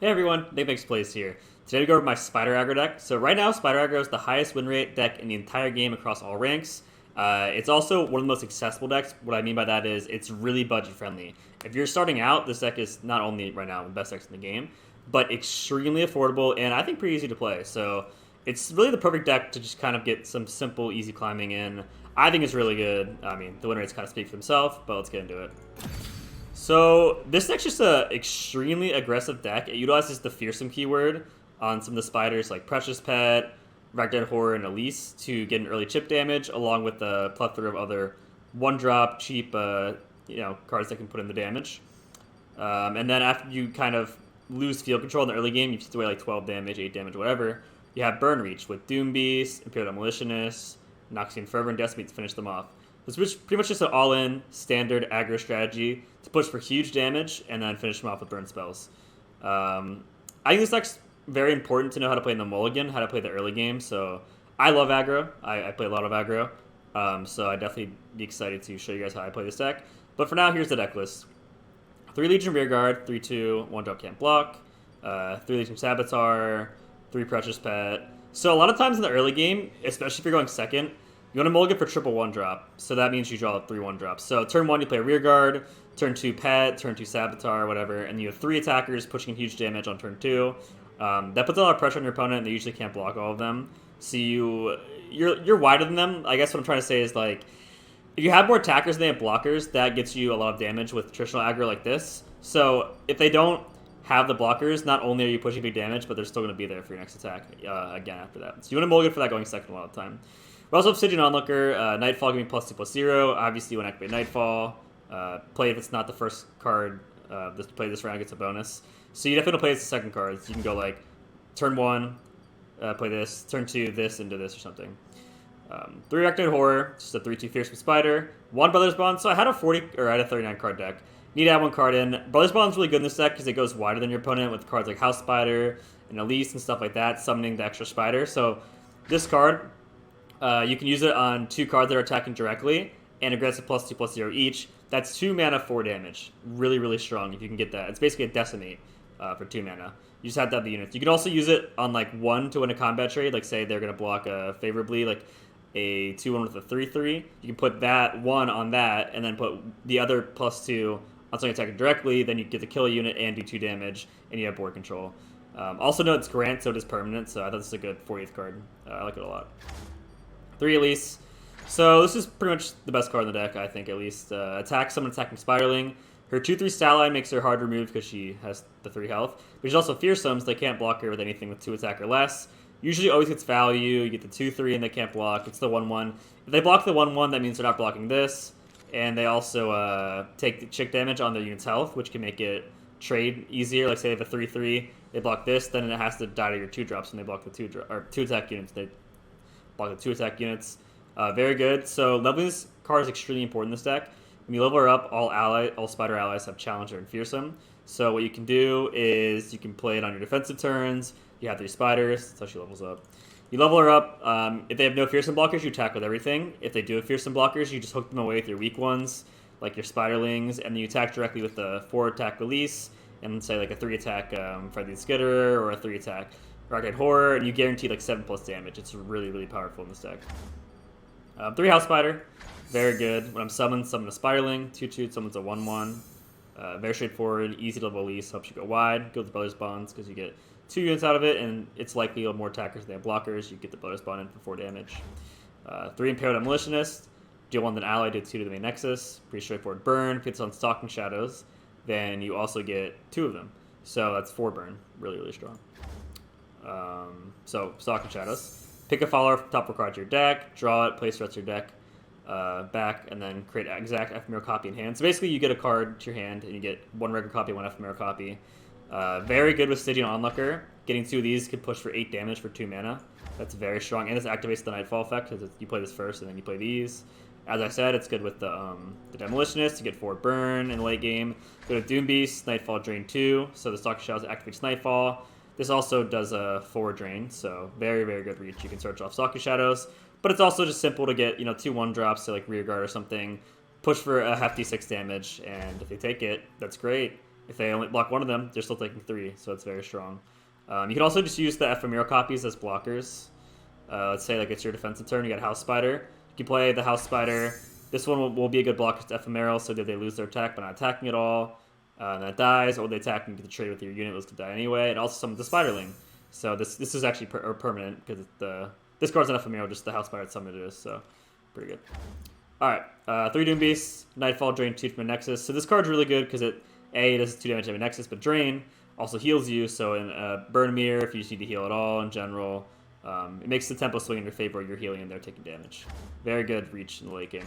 Hey everyone, NicMakesPlays here. Today we go over my Spider Aggro deck. So right now, Spider Aggro is the highest win rate deck in the entire game across all ranks. It's also one of the most accessible decks. What I mean by that is it's really budget friendly. If you're starting out, this deck is not only right now the best decks in the game, but extremely affordable and I think pretty easy to play. So it's really the perfect deck to just kind of get some simple, easy climbing in. I think it's really good. I mean, the win rates kind of speak for themselves, but let's get into it. So this deck's just a extremely aggressive deck. It utilizes the fearsome keyword on some of the spiders like Precious Pet, Ragdead Horror, and Elise to get an early chip damage, along with a plethora of other one-drop cheap cards that can put in the damage. And then after you kind of lose field control in the early game, you just away like 12 damage, 8 damage, whatever. You have Burn Reach with Doom Beast, Imperial Demolitionist, Noxian Fervor, and Decimate to finish them off. It's pretty much just an all-in standard aggro strategy to push for huge damage and then finish them off with burn spells. I think this deck's very important to know how to play in the mulligan, how to play the early game. So I love aggro. I play a lot of aggro. So I definitely be excited to show you guys how I play this deck. But for now, here's the deck list. 3 Legion Rearguard, 3/2, 1-drop can't block, 3 Legion Saboteur, 3 Precious Pet. So a lot of times in the early game, especially if you're going second, you want to mulligan for triple 1-drop, so that means you draw 3 1-drops. So turn 1 you play Rearguard, turn 2 Pet, turn 2 Saboteur, whatever, and you have 3 attackers pushing in huge damage on turn 2. That puts a lot of pressure on your opponent, and they usually can't block all of them. So you're wider than them. I guess what I'm trying to say is, like, if you have more attackers than they have blockers, that gets you a lot of damage with traditional aggro like this. So if they don't have the blockers, not only are you pushing big damage, but they're still going to be there for your next attack again after that. So you want to mulligan for that going second a lot of the time. We also have Stygian Onlooker, Nightfall giving +2/+0. Obviously, when activate Nightfall, play if it's not the first card to play this round gets a bonus. So you definitely play as the second card. So you can go like turn 1, play this, turn 2, this into this or something. 3 Ragdead Horror, just a 3/2 Fearsome Spider. 1 Brothers Bond. So I had a 39 card deck. Need to add 1 card in. Brothers Bond's really good in this deck because it goes wider than your opponent with cards like House Spider and Elise and stuff like that, summoning the extra spider. So this card, you can use it on 2 cards that are attacking directly, and aggressive +2/+0 each. That's 2 mana, 4 damage. Really, really strong if you can get that. It's basically a Decimate for 2 mana. You just have to have the units. You can also use it on like 1 to win a combat trade. Like say they're going to block favorably, like a 2/1 with a 3/3. You can put that 1 on that, and then put the other +2 on something attacking directly. Then you get to kill a unit and do 2 damage, and you have board control. Also note it's Grant, so it is permanent. So I thought this was a good 40th card. I like it a lot. 3 Elise. So this is pretty much the best card in the deck, I think, at least. Attack someone attacking Spiraling. Her 2/3 Stalline makes her hard to remove because she has the 3 health. But she's also fearsome, so they can't block her with anything with 2 attack or less. Usually always gets value. You get the 2/3 and they can't block. It's the 1/1. If they block the 1/1, that means they're not blocking this. And they also take the chick damage on their unit's health, which can make it trade easier. Like say they have a 3/3, they block this, then it has to die to your 2-drops when they block the 2 attack units. They block the 2 attack units. Very good. So leveling this card is extremely important in this deck. When you level her up, all spider allies have Challenger and Fearsome. So what you can do is you can play it on your defensive turns. You have 3 spiders. That's how she levels up. You level her up. If they have no Fearsome blockers, you attack with everything. If they do have Fearsome blockers, you just hook them away with your weak ones, like your Spiderlings, and then you attack directly with the 4-attack Release, and say like a 3-attack Friendly Skitterer or a 3-attack Ragdead Horror, and you guarantee like 7+ damage. It's really, really powerful in this deck. 3 House Spider, very good. When I'm summoned, summon a Spiderling. 2/2 summons a 1/1. Very straightforward, easy to level Elise, helps you go wide. Go with the Brothers Bonds because you get 2 units out of it, and it's likely you'll have more attackers than they have blockers. You get the Brothers Bond in for 4 damage. 3 Imperial Demolitionist, deal 1 to an ally, do 2 to the main Nexus. Pretty straightforward burn. If it's on Stalking Shadows, then you also get 2 of them. So that's 4 burn, really, really strong. So Stalking Shadows. Pick a follower from the top 4 cards of your deck, draw it, place the rest of your deck back, and then create an exact ephemeral copy in hand. So basically you get a card to your hand, and you get 1 regular copy, 1 ephemeral copy. Very good with Stygian Onlooker. Getting 2 of these can push for 8 damage for 2 mana. That's very strong, and this activates the Nightfall effect, because you play this first, and then you play these. As I said, it's good with the Demolitionist to get 4 burn in the late game. Go to Doom Beast, Nightfall drain 2, so the Stalking Shadows activates Nightfall. This also does a 4 drain, so very, very good reach. You can search off Stalking Shadows, but it's also just simple to get 2 1-drops, so like Rearguard or something, push for a hefty 6 damage, and if they take it, that's great. If they only block one of them, they're still taking 3, so it's very strong. You can also just use the ephemeral copies as blockers. Let's say like it's your defensive turn, you got House Spider. You can play the House Spider. This one will be a good blocker. It's ephemeral, so that they lose their attack by not attacking at all. And that dies, or they attack and you get to trade with your unit, was to die anyway. It also summons the Spiderling. So this is actually permanent, because this card's an ephemeral, just the House Spider summoned it is, so pretty good. Alright, 3 Doom Beasts, Nightfall, Drain 2 from a Nexus. So this card's really good because it does 2 damage to a Nexus, but Drain also heals you, so in Burn Mirror, if you just need to heal at all in general, it makes the tempo swing in your favor, you're healing and they're taking damage. Very good reach in the late game.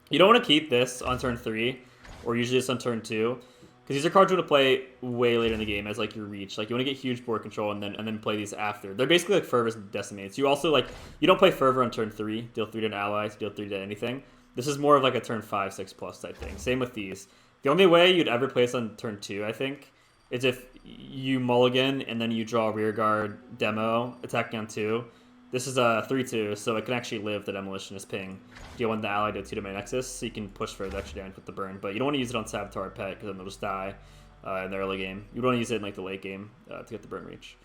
You don't want to keep this on turn 3, or usually it's on turn 2, because these are cards you want to play way later in the game as like your reach. Like you want to get huge board control and then play these after. They're basically like Fervors and Decimates. You also you don't play Fervor on turn 3, deal 3 to an ally, deal 3 to anything. This is more of like a turn 5, 6 plus type thing. Same with these. The only way you'd ever play this on turn 2, I think, is if you mulligan and then you draw Rearguard Demo, attacking on 2. This is a 3-2, so it can actually live the Demolitionist ping. Deal 1 to the ally, deal 2 to my Nexus, so you can push for the extra damage with the burn. But you don't want to use it on Saboteur Pet, because then they'll just die in the early game. You want to use it in like the late game to get the burn reach.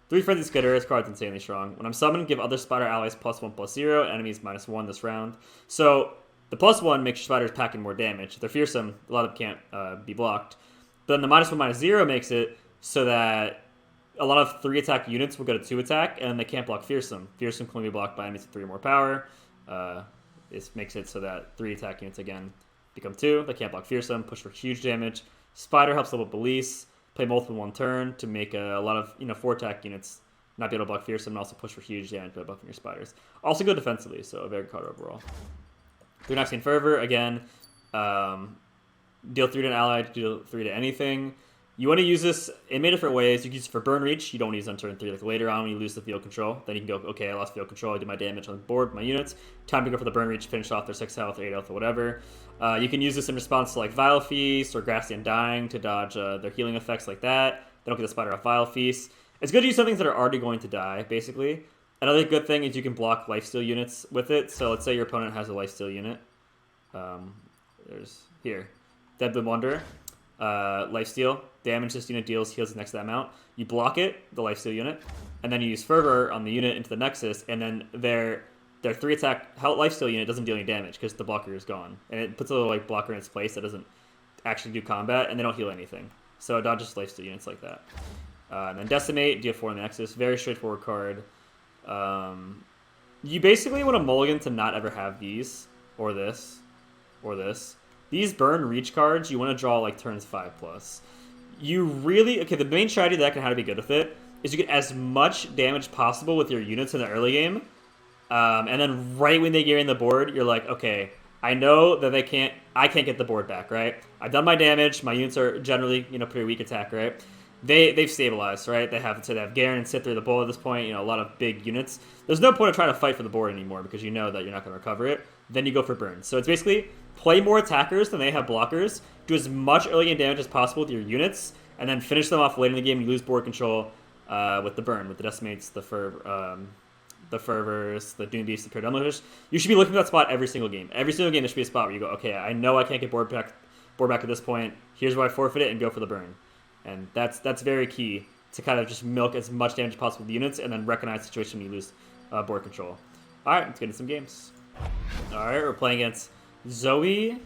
3 Frenzy Skitter, this card's insanely strong. When I'm summoned, give other spider allies +1/+0, enemies -1 this round. So the +1 makes your spiders packing more damage. If they're fearsome, a lot of them can't be blocked. But then the -1/-0 makes it so that a lot of 3 attack units will go to 2 attack, and they can't block Fearsome. Fearsome can only be blocked by enemies with 3 or more power. This makes it so that 3 attack units, again, become 2. They can't block Fearsome, push for huge damage. Spider helps level up Police, play multiple in 1 turn to make a lot of 4 attack units not be able to block Fearsome, and also push for huge damage by buffing your Spiders. Also good defensively, so a very good card overall. 3 Noxian Fervor, again, deal 3 to an ally, deal 3 to anything. You want to use this in many different ways. You can use it for burn reach. You don't use it on turn 3. Like later on when you lose the field control, then you can go, okay, I lost field control. I did my damage on the board, my units. Time to go for the burn reach, finish off their 6 health, 8 health, or whatever. You can use this in response to like Vile Feast or Grassy Undying to dodge their healing effects like that. They don't get the spider off Vile Feast. It's good to use some things that are already going to die, basically. Another good thing is you can block lifesteal units with it. So let's say your opponent has a lifesteal unit. There's here, Deadly Wonder. Lifesteal, damage this unit deals, heals the next to that amount. You block it, the lifesteal unit, and then you use Fervor on the unit into the Nexus, and then their 3 attack lifesteal unit doesn't deal any damage because the blocker is gone. And it puts a little like blocker in its place that doesn't actually do combat, and they don't heal anything. So it dodges lifesteal units like that. And then Decimate, deal 4 on the Nexus, very straightforward card. You basically want to mulligan to not ever have these, or this, or this. These burn reach cards, you want to draw like turns 5+. You really, okay, the main strategy of the deck and how to be good with it is you get as much damage possible with your units in the early game. And then right when they gain the board, you're like, okay, I know that I can't get the board back, right? I've done my damage, my units are generally, pretty weak attack, right? They've stabilized, right? They have Garen and Sith through the bowl at this point, a lot of big units. There's no point of trying to fight for the board anymore because you know that you're not going to recover it. Then you go for burns. So it's basically play more attackers than they have blockers, do as much early game damage as possible with your units, and then finish them off later in the game. You lose board control with the burn, with the Decimates, the Fervors, the Doom Beasts, the Pure Demolishers. You should be looking for that spot every single game. Every single game there should be a spot where you go, okay, I know I can't get board back at this point. Here's where I forfeit it and go for the burn. And that's very key to kind of just milk as much damage as possible with the units and then recognize the situation when you lose board control. Alright, let's get into some games. Alright, we're playing against Zoe,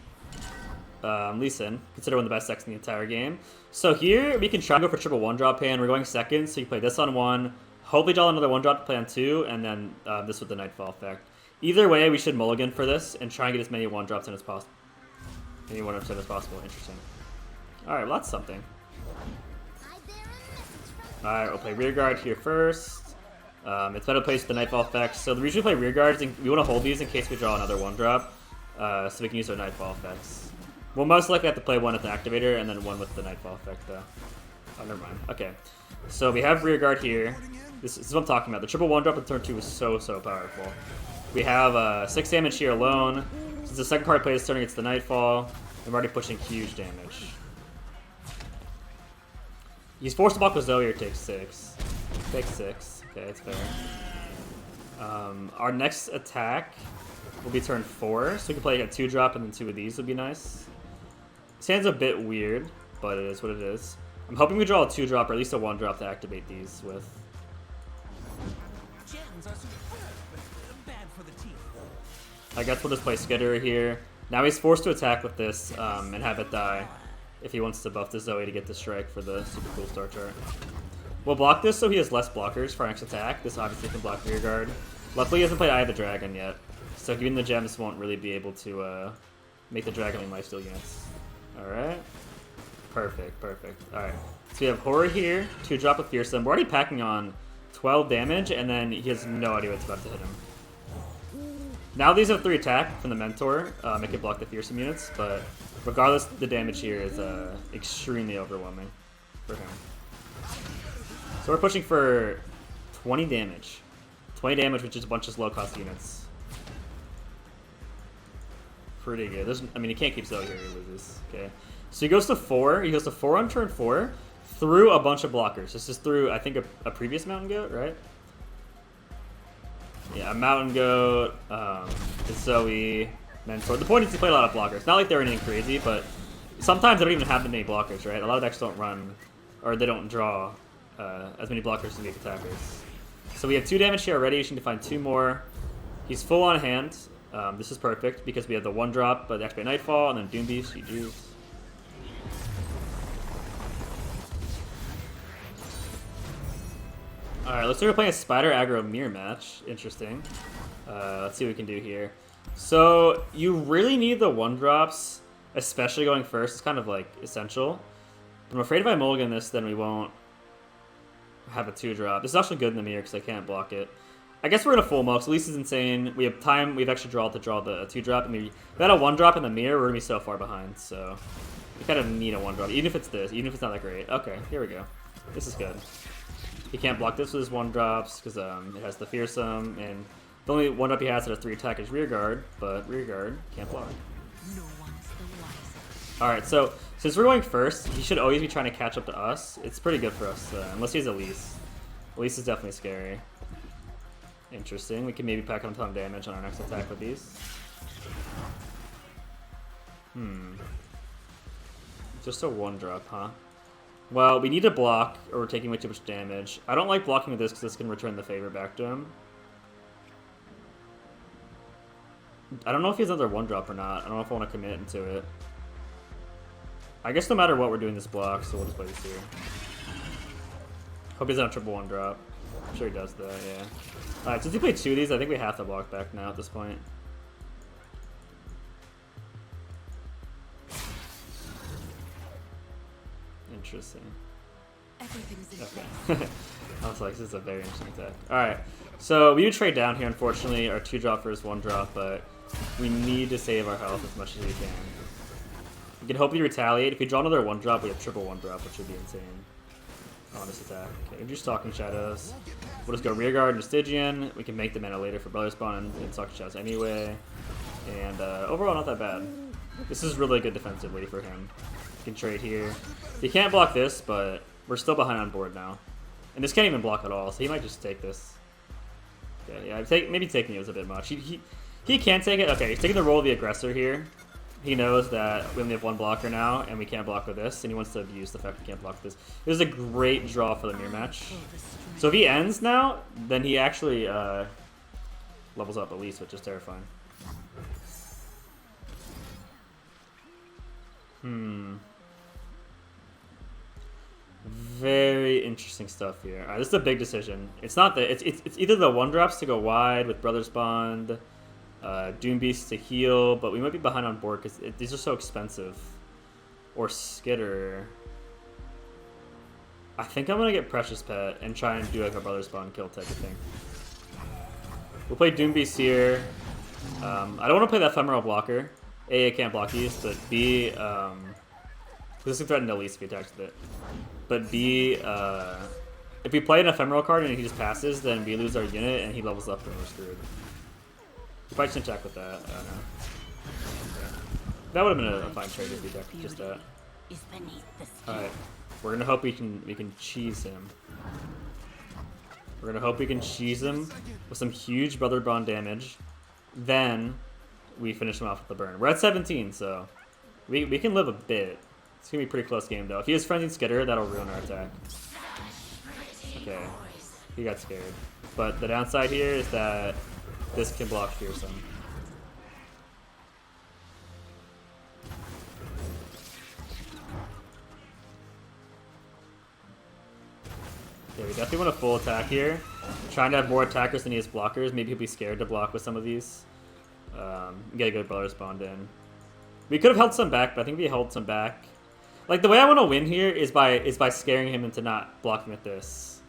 Lee Sin, considered one of the best decks in the entire game. So here, we can try and go for triple 1-drop hand. We're going second, so you play this on 1, hopefully draw another 1-drop to play on 2, and then this with the Nightfall effect. Either way, we should mulligan for this and try and get as many 1-drops in as possible. Interesting. Alright, well that's something. Alright, we'll play Rearguard here first. It's better placed with the Nightfall effect. So the reason we play Rearguards, we want to hold these in case we draw another 1-drop. So we can use our Nightfall effects. We'll most likely have to play one with the Activator and then one with the Nightfall effect, though. Oh, never mind. Okay. So we have Rearguard here. This is what I'm talking about. The triple 1-drop in turn 2 is so powerful. We have 6 damage here alone. Since the second card plays this turn against the Nightfall, I'm already pushing huge damage. He's forced to block with Zoe or takes 6. Takes 6. Okay, that's fair. Our next attack will be turn 4, so we can play a 2-drop and then 2 of these would be nice. This hand's a bit weird, but it is what it is. I'm hoping we draw a 2-drop or at least a 1-drop to activate these with. I guess we'll just play Skitterer here. Now he's forced to attack with this and have it die if he wants to buff the Zoe to get the strike for the super cool star chart. We'll block this so he has less blockers for our next attack. This obviously can block rear guard. Luckily he hasn't played Eye of the Dragon yet, so giving the gems won't really be able to make the Dragon Lane lifesteal units. Alright. Perfect, perfect. Alright. So we have Horror here, 2-drop with Fearsome. We're already packing on 12 damage, and then he has no idea what's about to hit him. Now these have 3 attack from the Mentor. It can block the Fearsome units, but regardless, the damage here is extremely overwhelming for him. So we're pushing for 20 damage. 20 damage, which is a bunch of low-cost units. Pretty good. I mean, he can't keep Zoe here, he loses. Okay. So he goes to 4. He goes to 4 on turn 4 through a bunch of blockers. This is through, I think, a previous Mountain Goat, right? Yeah, a Mountain Goat, Zoe, Mentor. The point is he played a lot of blockers. Not like they're anything crazy, but sometimes they don't even have that many blockers, right? A lot of decks don't run, or they don't draw as many blockers to make attackers. So we have 2 damage here already. We need to find 2 more. He's full on hand. This is perfect because we have the 1-drop, but activate Nightfall, and then Doom Beast, GG's. Alright, let's start playing a Spider Aggro Mirror match. Interesting. Let's see what we can do here. So, you really need the 1-drops, especially going first. It's kind of like essential. I'm afraid if I mulligan this, then we won't have a 2-drop. This is actually good in the mirror because I can't block it. I guess we're gonna full mulch. Elise is insane. We have time. We have extra draw to draw the 2-drop. And maybe without a 1-drop in the mirror, we're gonna be so far behind. So we kind of need a 1-drop, even if it's this, even if it's not that great. Okay, here we go. This is good. He can't block this with his 1-drops because it has the Fearsome, and the only 1-drop he has that has 3 attack is rear guard, but rear guard can't block. All right, so since we're going first, he should always be trying to catch up to us. It's pretty good for us, unless he's Elise. Elise is definitely scary. Interesting. We can maybe pack on a ton of damage on our next attack with these. Just a 1-drop, huh? Well, we need to block, or we're taking way too much damage. I don't like blocking with this because this can return the favor back to him. I don't know if he has another 1-drop or not. I don't know if I want to commit into it. I guess no matter what, we're doing this block, so we'll just play this here. Hope he doesn't have triple 1-drop. I'm sure he does, though, yeah. Alright, since he played 2 of these, I think we have to block back now at this point. Interesting. Okay. I was like, this is a very interesting attack. Alright, so we would trade down here, unfortunately. Our 2-drop for his 1-drop, but we need to save our health as much as we can. We can hopefully retaliate. If we draw another 1-drop, we have triple 1-drop, which would be insane on this attack. Okay, we're just Stalking Shadows. We'll just go Rearguard and Stygian. We can make the mana later for Brother Spawn and Stalking Shadows anyway. And overall, not that bad. This is really good defensively for him. He can trade here. He can't block this, but we're still behind on board now. And this can't even block at all, so he might just take this. Okay, yeah, maybe taking it was a bit much. He can take it. Okay, he's taking the role of the aggressor here. He knows that we only have 1 blocker now, and we can't block with this, and he wants to abuse the fact we can't block this. This is a great draw for the mirror match. So if he ends now, then he actually levels up Elise, which is terrifying. Very interesting stuff here. All right, this is a big decision. It's not the it's either the 1-drops to go wide with Brothers Bond, Doom Beast to heal, but we might be behind on board because these are so expensive. Or Skitter. I think I'm gonna get Precious Pet and try and do like a Brothers Bond kill type of thing. We'll play Doom Beast here. I don't want to play that Ephemeral blocker. A, I can't block these, but B, this can threaten Elise if he attacks with it. But B, if we play an Ephemeral card and he just passes, then we lose our unit and he levels up and we're screwed. We probably shouldn't attack with that. I don't know. Okay. That would have been a fine trade if we attacked with just that. Alright, we're gonna hope we can cheese him. We're gonna hope we can cheese him with some huge Brother Bond damage. Then we finish him off with the burn. We're at 17, so we can live a bit. It's going to be a pretty close game, though. If he has Frenzied Skitter, that'll ruin our attack. Okay. He got scared. But the downside here is that this can block Fearsome. Yeah, we definitely want a full attack here. Trying to have more attackers than he has blockers. Maybe he'll be scared to block with some of these. Get a good brother spawned in. We could have held some back, but I think we held some back. Like, the way I want to win here is by scaring him into not blocking with this.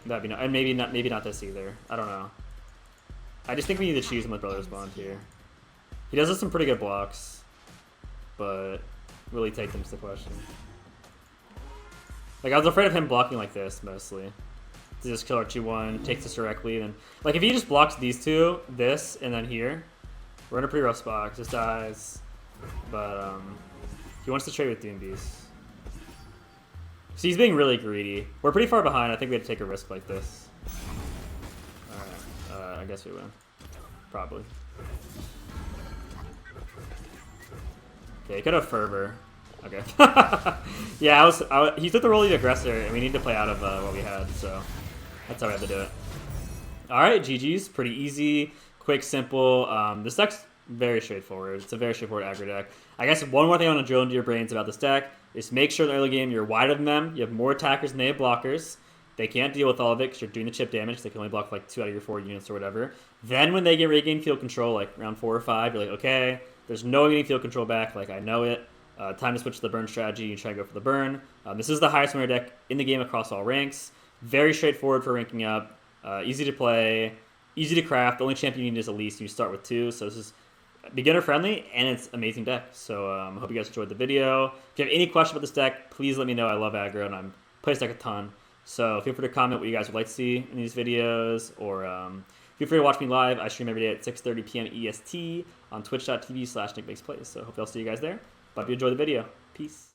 That'd be and maybe not this either. I don't know. I just think we need to choose him with brother spawned here. He does have some pretty good blocks, but will he take them is the question. Like, I was afraid of him blocking like this, mostly. To just kill our 2-1, takes us directly, and like, if he just blocks these two, this, and then here, we're in a pretty rough spot, 'cause this dies. But, he wants to trade with Doom Beast. So he's being really greedy. We're pretty far behind, I think we had to take a risk like this. Alright, I guess we win. Probably. Okay, he could have Fervor. Okay. Yeah, he took the role of the aggressor, and we need to play out of what we had, so that's how we had to do it. Alright, GG's. Pretty easy, quick, simple. This deck's very straightforward. It's a very straightforward aggro deck. I guess one more thing I want to drill into your brains about this deck is make sure in the early game you're wider than them, you have more attackers than they have blockers. They can't deal with all of it because you're doing the chip damage. They can only block like 2 out of your 4 units or whatever. Then when they get regain field control, like round 4 or 5, you're like, okay, there's no getting field control back, like I know it. Time to switch to the burn strategy. You try to go for the burn. This is the highest winner deck in the game across all ranks. Very straightforward for ranking up. Easy to play. Easy to craft. The only champion you need is Elise. You start with 2. So this is beginner friendly and it's amazing deck. So I hope you guys enjoyed the video. If you have any questions about this deck, please let me know. I love aggro and I'm play this deck a ton. So feel free to comment what you guys would like to see in these videos, or feel free to watch me live. I stream every day at 6:30 p.m. EST on twitch.tv/NicMakesPlays. So hope I'll see you guys there. But if you enjoyed the video, peace.